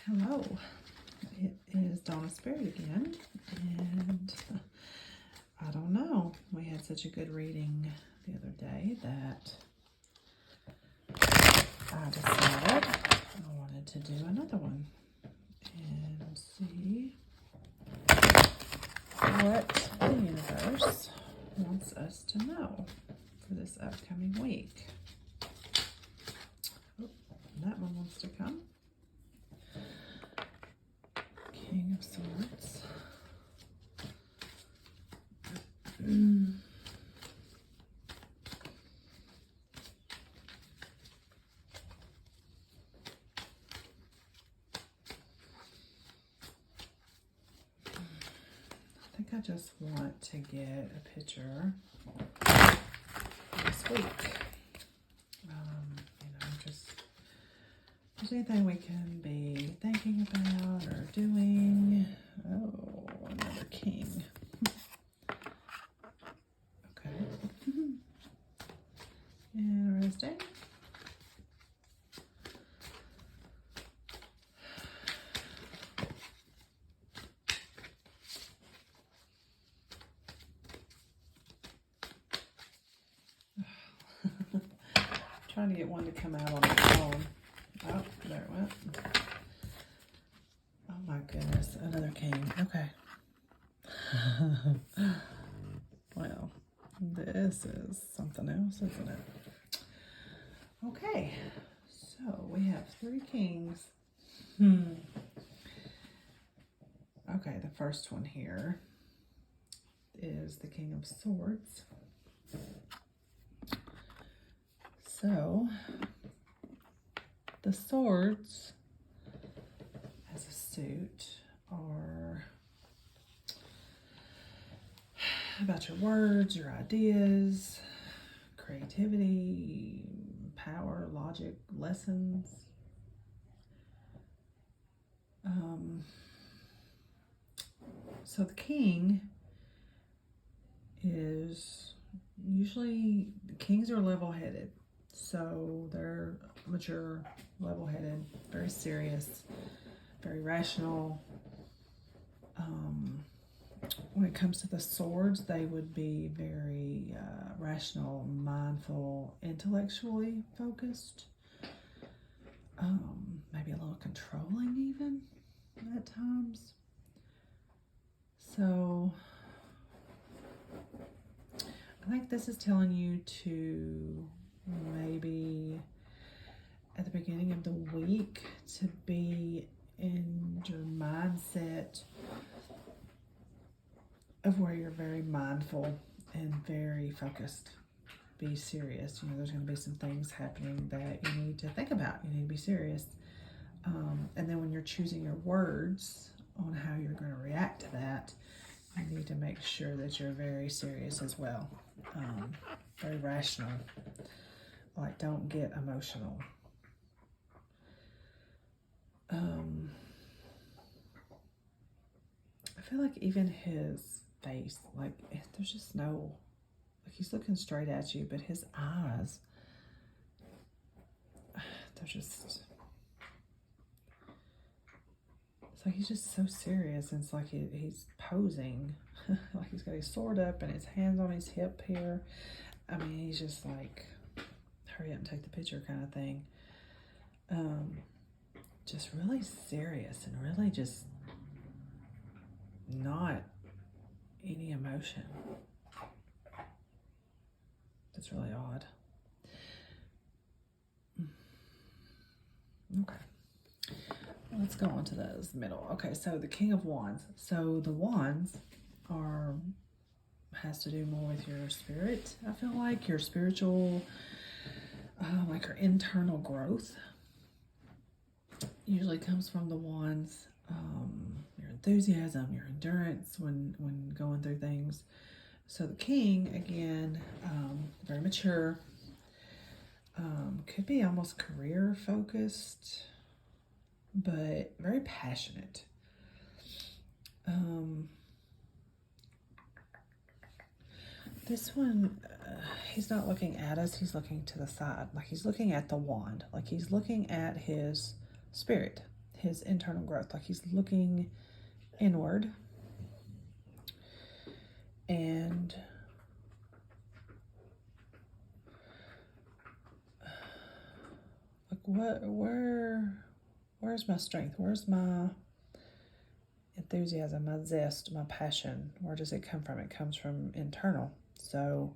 Hello, it is Donna Spirit again, and I don't know, we had such a good reading the other day that I decided I wanted to do another one and see what the universe wants us to know for this upcoming week. Oh, that one wants to come. King of Swords. I think I just want to get a picture this week. Just if there's anything we can be thinking about or doing. Oh, another king. Okay. Interesting. Trying to get one to come out on its own. Oh, there it went. Oh my goodness, another king. Okay. Well, this is something else, isn't it? Okay, so we have 3 kings. Okay, the first one here is the King of Swords. So, the swords as a suit are about your words, your ideas, creativity, power, logic, lessons. So the king is usually, kings are level-headed. So they're mature, level-headed, very serious, very rational. When it comes to the swords, they would be very rational, mindful, intellectually focused. Maybe a little controlling even at times. So I think this is telling you to maybe at the beginning of the week to be in your mindset of where you're very mindful and very focused. Be serious. There's going to be some things happening that you need to think about. You need to be serious. And then when you're choosing your words on how you're going to react to that, you need to make sure that you're very serious as well. Very rational. Like, don't get emotional. I feel like even his face, like, there's just no, like, he's looking straight at you, but his eyes, they're just, it's like he's just so serious. And it's like he's posing, like he's got his sword up and his hands on his hip here. I mean, he's just like, hurry up and take the picture kind of thing. Just really serious and really just not any emotion. That's really odd. Okay. Let's go on to those middle. Okay, so the King of Wands. So the wands has to do more with your spirit, I feel like, your spiritual, like your internal growth. Usually comes from the wands, your enthusiasm, your endurance when going through things. So the king, again, very mature, could be almost career focused, but very passionate. This one, he's not looking at us, he's looking to the side. Like he's looking at the wand. Like he's looking at his spirit, his internal growth. Like he's looking inward. And like where's my strength? Where's my enthusiasm, my zest, my passion? Where does it come from? It comes from internal. So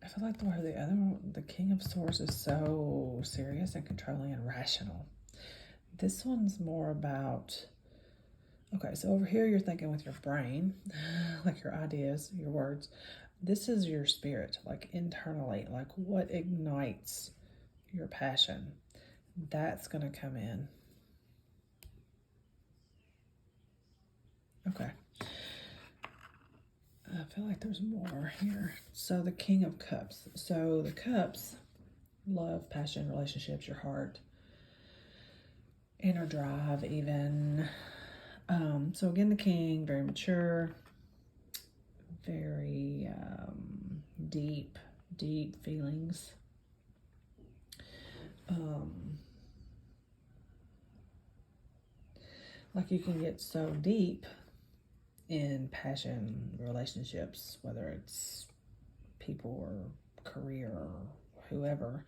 I feel like the King of Swords is so serious and controlling and rational. This one's more about, okay, so over here you're thinking with your brain, like your ideas, your words. This is your spirit, like internally, like what ignites your passion. That's going to come in. Okay. I feel like there's more here. So the King of Cups. So the cups, love, passion, relationships, your heart, inner drive even. So again, the King, very mature, very deep feelings. Like you can get so deep in passion, relationships, whether it's people or career or whoever,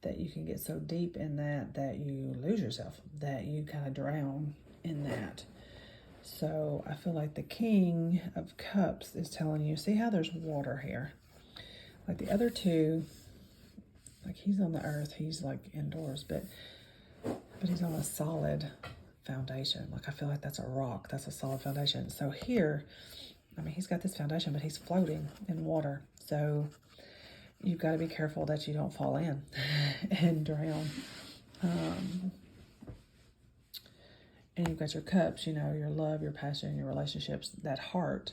that you can get so deep in that you lose yourself, that you kind of drown in that. So I feel like the King of Cups is telling you, see how there's water here? Like the other two, like he's on the earth, he's like indoors, but he's on a solid foundation. Like I feel like that's a rock, that's a solid foundation. So here, I mean, he's got this foundation, but he's floating in water. So you've got to be careful that you don't fall in and drown. And you've got your cups, you know, your love, your passion, your relationships, that heart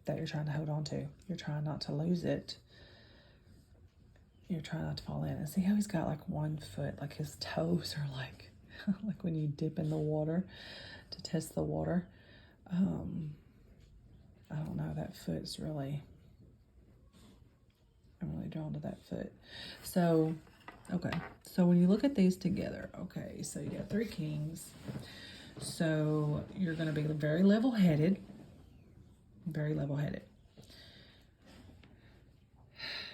that you're trying to hold on to. You're trying not to lose it. You're trying not to fall in. And see how he's got like one foot, like his toes are like, like when you dip in the water to test the water. I don't know, that foot's really, I'm really drawn to that foot. So, okay, so when you look at these together, okay, so you got three kings. So you're going to be very level-headed, very level-headed.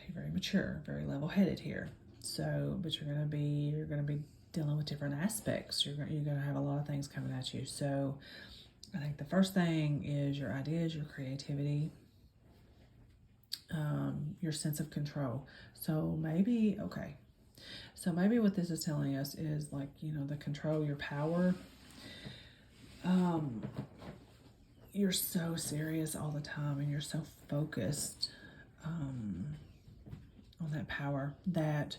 You're very mature, very level-headed here. So, but you're going to be dealing with different aspects. You're going to have a lot of things coming at you. So I think the first thing is your ideas, your creativity, your sense of control. So maybe, okay. So maybe what this is telling us is like, you know, the control, your power. You're so serious all the time and you're so focused on that power that,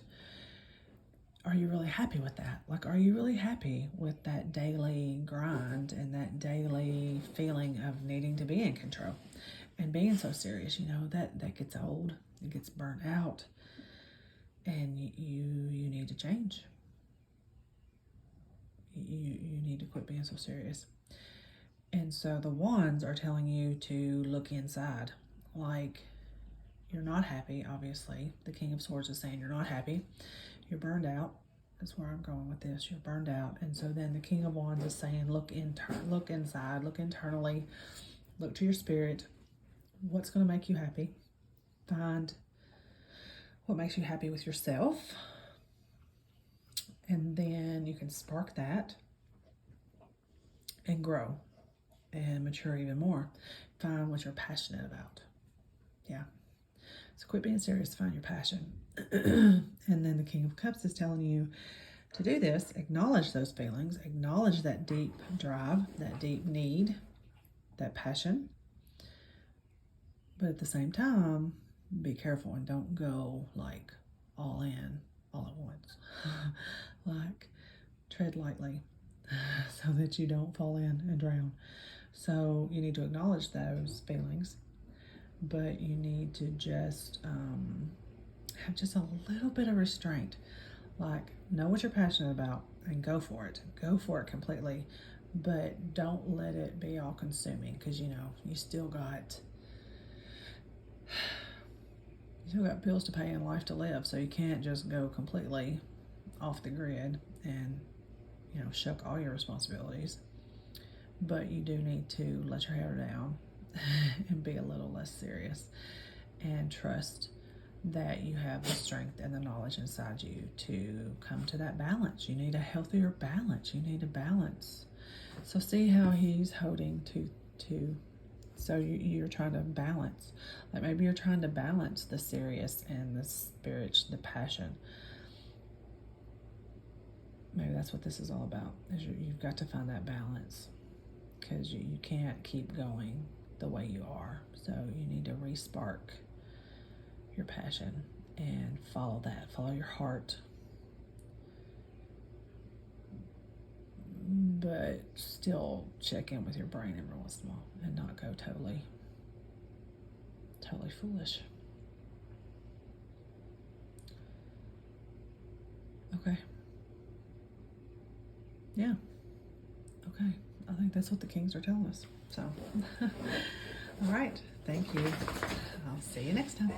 are you really happy with that? Like, are you really happy with that daily grind and that daily feeling of needing to be in control and being so serious? You know, that gets old, it gets burnt out, and you need to change. You need to quit being so serious. And so the wands are telling you to look inside. Like, you're not happy, obviously. The King of Swords is saying you're not happy. You're burned out. That's where I'm going with this. You're burned out. And so then the King of Wands is saying look inside, look internally, look to your spirit. What's going to make you happy? Find what makes you happy with yourself. And then you can spark that and grow and mature even more. Find what you're passionate about. Yeah. So quit being serious, find your passion. And then the King of Cups is telling you to do this, acknowledge those feelings, acknowledge that deep drive, that deep need, that passion. But at the same time, be careful and don't go like all in, all at once. Like, tread lightly so that you don't fall in and drown. So you need to acknowledge those feelings, but you need to just have just a little bit of restraint. Like, know what you're passionate about and go for it. Go for it completely, but don't let it be all consuming, because you know you still got You still got bills to pay and life to live, so you can't just go completely off the grid and, you know, shuck all your responsibilities. But you do need to let your hair down and be a little less serious and trust that you have the strength and the knowledge inside you to come to that balance. You need a healthier balance. You need a balance. So see how he's holding to so you're trying to balance. Like maybe you're trying to balance the serious and the spirit, the passion. Maybe that's what this is all about, is you've got to find that balance, because you can't keep going the way you are. So you need to re-spark your passion and follow that. Follow your heart. But still check in with your brain every once in a while and not go totally foolish. Okay. Yeah. Okay. I think that's what the Kings are telling us. So, all right. Thank you. I'll see you next time.